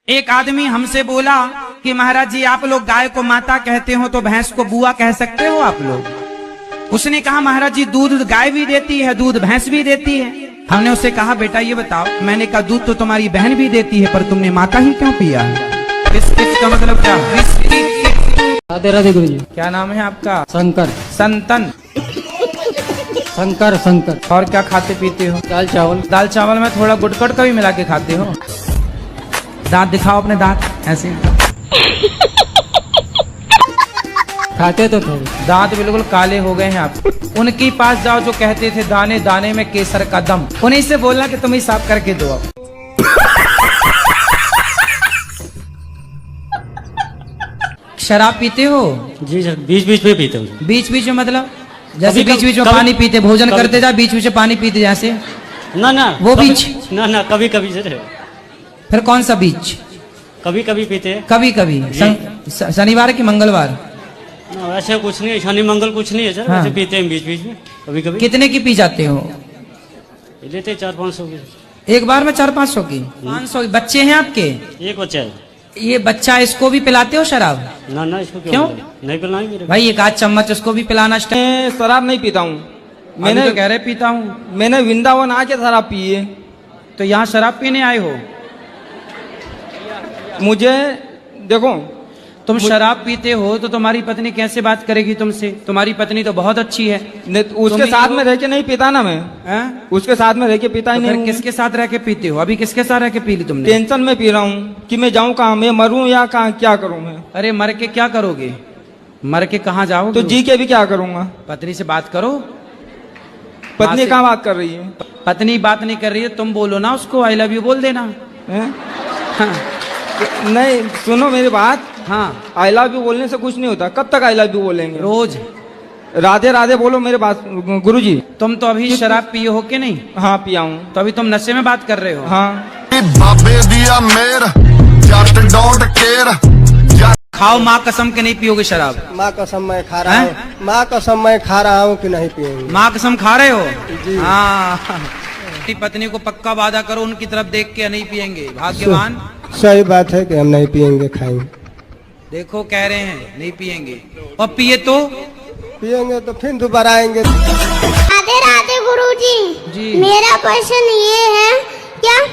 एक आदमी हमसे बोला कि महाराज जी आप लोग गाय को माता कहते हो तो भैंस को बुआ कह सकते हो आप लोग। उसने कहा महाराज जी दूध गाय भी देती है, दूध भैंस भी देती है। हमने उससे कहा बेटा ये बताओ, मैंने कहा दूध तो तुम्हारी बहन भी देती है पर तुमने माता ही क्यों पिया है? इसका मतलब क्या? राधे राधे गुरु जी। क्या नाम है आपका? शंकर। संतन शंकर शंकर। और क्या खाते पीते हो? दाल चावल। दाल चावल में थोड़ा गुटकट का भी मिला के खाते हो? दांत दिखाओ अपने दांत ऐसे। खाते तो थे। दांत बिल्कुल काले हो गए हैं आप। उनके पास जाओ जो कहते थे दाने दाने में केसर का दम, उन्हीं से बोलना कि तुम ही साफ करके दो अब। शराब पीते हो? जी सर, बीच बीच में पीते हूँ। बीच बीच में मतलब जैसे कभी बीच बीच में कभी- पानी पीते, भोजन कभी- करते जा बीच बीच में पानी पीते जैसे ना ना वो कभी- बीच? ना ना कभी कभी सर, फिर कौन सा बीच? कभी कभी पीते हैं। कभी कभी शनिवार की मंगलवार? ऐसे कुछ नहीं है, शनि मंगल कुछ नहीं है सर। हाँ। ऐसे पीते हैं बीच बीच में कभी कभी। कितने की पी जाते हो लेते 400-500 की। एक बार में? 400-500 की? 500 की? बच्चे हैं आपके? एक बच्चा है। ये बच्चा, इसको भी पिलाते हो शराब? ना ना इसको क्यों? नहीं पिलाएंगे मेरे। भाई एक आध चम्मच उसको भी पिलाना स्टार्ट। मैं शराब नहीं पीता हूँ। मैंने मैंने तो कह रहे पीता हूँ। मैंने वृंदावन आके शराब पी है। तो यहाँ शराब पीने आए हो? मुझे देखो, तुम शराब पीते हो तो तुम्हारी पत्नी कैसे बात करेगी तुमसे? तुम्हारी पत्नी तो बहुत अच्छी है। उसके तुम्ही साथ हो? में रह के नहीं पीता ना मैं। हैं? उसके साथ में रह के पीता ही तो नहीं फिर हूँ। किसके साथ रह के पीते हो? अभी किसके साथ रह के पी ली तुमने? टेंशन में पी रहा हूँ कि मैं जाऊँ कहाँ, मैं मरूं या कहाँ, क्या करूँ मैं? अरे मर के क्या करोगे? मर के कहाँ जाओगे? तो जी के भी क्या करूँगा? पत्नी से बात करो। पत्नी से- कहाँ बात कर रही है? पत्नी बात नहीं कर रही है, तुम बोलो ना उसको आई लव यू बोल देना। हैं? हाँ, नहीं सुनो मेरी बात, हाँ आई लव यू बोलने से कुछ नहीं होता। कब तक आई लव यू बोलेंगे? रोज। राधे राधे बोलो मेरे बात गुरु जी। तुम तो अभी शराब पिए हो कि नहीं? हाँ पिया हूँ। तो अभी तुम नशे में बात कर रहे हो? हाँ। बाबे दिया मेर जट डोंट केयर। खाओ माँ कसम के नहीं पियोगे शराब? माँ कसम मैं खा रहा हैं? हूँ, माँ कसम मैं खा रहा हूँ कि नहीं पिएंगे। माँ कसम खा रहे हो? हाँ। अपनी पत्नी को पक्का वादा करो उनकी तरफ देख के नहीं पिएंगे। भाग्यवान। सही बात है कि हम नहीं पिएंगे, खाएंगे। देखो कह रहे हैं नहीं पिएंगे, और पिए तो पिएंगे तो फिर दोबारा आएंगे। राधे राधे गुरुजी। जी। मेरा प्रश्न ये है, क्या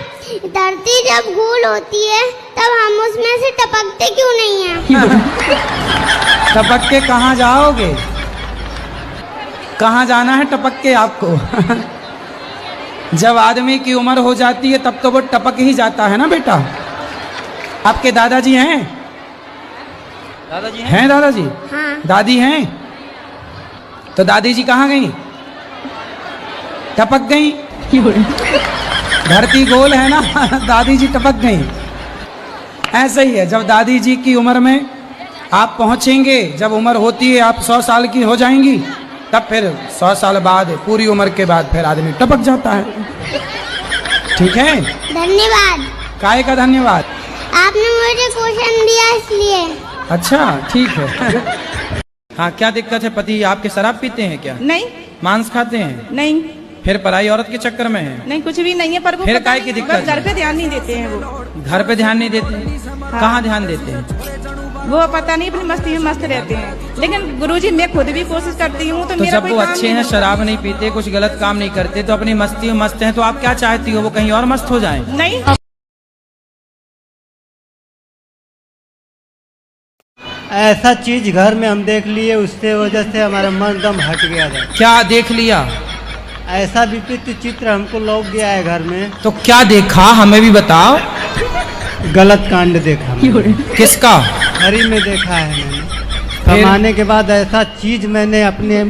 धरती जब गोल होती है तब हम उसमें से टपकते क्यों नहीं हैं? टपक के कहाँ जाओगे? कहाँ जाना है टपक के आपको? जब आदमी की उम्र हो जाती है तब तो वो टपक ही जाता है ना बेटा। आपके दादाजी हैं? दादाजी हैं दादाजी? हाँ। दादी हैं? तो दादी जी कहाँ गई? टपक गई। धरती गोल है ना, दादी जी टपक गई। ऐसा ही है, जब दादी जी की उम्र में आप पहुंचेंगे, जब उम्र होती है आप 100 साल की हो जाएंगी, तब फिर 100 साल बाद पूरी उम्र के बाद फिर आदमी टपक जाता है। ठीक है? धन्यवाद। काहे का धन्यवाद? आपने मुझे क्वेश्चन दिया इसलिए। अच्छा ठीक है। हाँ क्या दिक्कत है? पति आपके शराब पीते हैं क्या? नहीं मांस खाते हैं? नहीं फिर पराई औरत के चक्कर में है? नहीं कुछ भी नहीं है, पर वो फिर पता काहे नहीं, की दिक्कत बस घर है? पे ध्यान नहीं देते हैं वो। घर पे ध्यान नहीं देते हैं? कहाँ ध्यान देते हैं? वो पता नहीं अपनी मस्ती में मस्त रहते हैं। लेकिन गुरुजी मैं खुद भी कोशिश करती हूँ तो तो मेरा जब कोई वो काम अच्छे नहीं हैं, होता। शराब नहीं पीते, कुछ गलत काम नहीं करते, तो अपनी मस्ती में मस्त हैं, तो आप क्या चाहती हो वो कहीं और मस्त हो जाएं? नहीं ऐसा चीज घर में हम देख लिए, उससे वजह से हमारा मन दम हट गया था। क्या देख लिया? ऐसा विपरीत चित्र हमको लौक गया है घर में। तो क्या देखा हमें भी बताओ। गलत कांड देखा मैंने। किसका? हरी में देखा है मैंने। कमाने के बाद ऐसा चीज मैंने अपने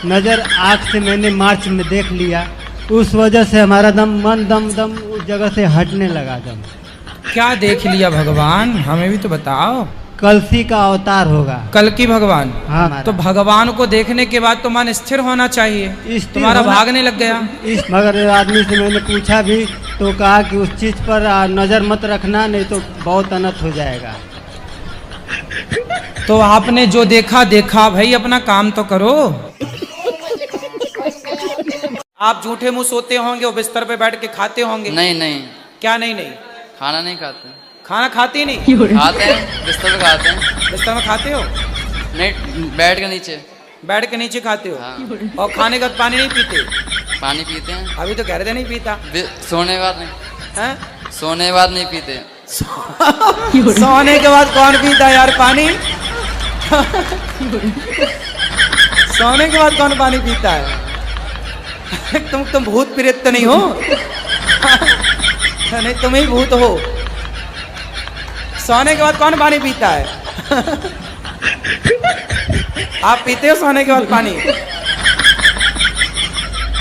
नजर आँख से मैंने मार्च में देख लिया, उस वजह से हमारा मन दम उस जगह से हटने लगा दम। क्या देख लिया भगवान? हमें भी तो बताओ। कलसी का अवतार होगा। कल की भगवान? हाँ। तो भगवान को देखने के बाद तो मन स्थिर होना चाहिए। स्थिर तुम्हारा होना- भागने लग गया। मगर आदमी से मैंने पूछा भी तो कहा कि उस चीज पर नजर मत रखना, नहीं तो बहुत अनर्थ हो जाएगा। तो आपने जो देखा देखा, भाई अपना काम तो करो। आप झूठे मुंह सोते होंगे और बिस्तर पे बैठ के खाते होंगे? नहीं नहीं, क्या नहीं नहीं? खाना नहीं खाते। खाना खाती नहीं? खाते हैं, बिस्तर पे खाते हैं। बिस्तर में खाते हो? नहीं, बेड के नीचे। बेड के नीचे खाते हो? हाँ। और खाने के बाद पानी नहीं पीते? पानी पीते हैं। अभी तो कह रहे थे नहीं पीता। सोने के बाद नहीं। हैं? सोने के बाद नहीं पीते। सोने के बाद कौन पीता यार पानी? सोने के बाद कौन पानी पीता है? तुम भूत प्रेत तो नहीं हो? नहीं, तुम ही भूत हो। सोने के बाद कौन पानी पीता है? आप पीते हो सोने के बाद पानी?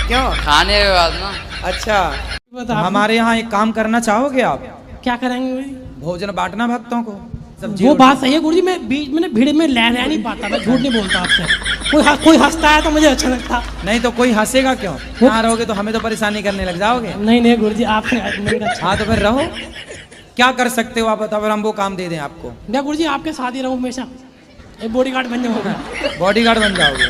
क्यों? खाने के बाद ना। अच्छा, हमारे यहाँ एक काम करना चाहोगे आप? क्या करेंगे भाई? भोजन बांटना भक्तों को। सब्जी वो बात सही है गुरुजी, मैं बीच में भीड़ में रह नहीं पाता, मैं झूठ नहीं बोलता आपसे। कोई हंसता है तो मुझे अच्छा लगता। नहीं तो कोई हंसेगा क्यों? यहाँ रहोगे तो हमें तो परेशानी करने लग जाओगे। नहीं गुरुजी, आपसे अच्छा। हाँ तो फिर रहो, क्या कर सकते हो आप बताओ, फिर हम वो काम दे दें आपको। मैं गुरुजी आपके साथ ही रहूँ हमेशा, एक बॉडीगार्ड बन जाऊंगा। बॉडीगार्ड बन जाओगे?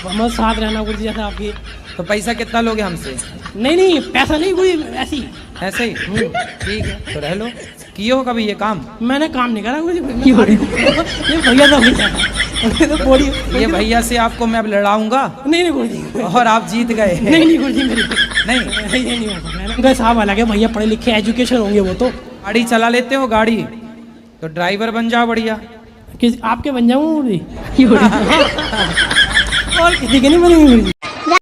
हम साथ रहना गुरुजी जैसा आपकी। तो पैसा कितना लोगे हमसे? नहीं पैसा नहीं गुरुजी, ऐसी ऐसे ही? ठीक है, तो रह लो। किए हो कभी ये काम? मैंने काम नहीं करा गुरुजी। ये भैया तो बॉडी, ये भैया से आपको मैं अब लड़ाऊंगा। नहीं गुरुजी, और आप जीत गए। नहीं गुरुजी, मेरी नहीं ये नहीं होगा। साहब अलग है, भैया पढ़े लिखे एजुकेशन होंगे वो तो। गाड़ी चला लेते हो गाड़ी? तो ड्राइवर बन जाओ बढ़िया। आपके बन जाऊँ गुरुजी? और किसी के नहीं बनेंगे गुरुजी?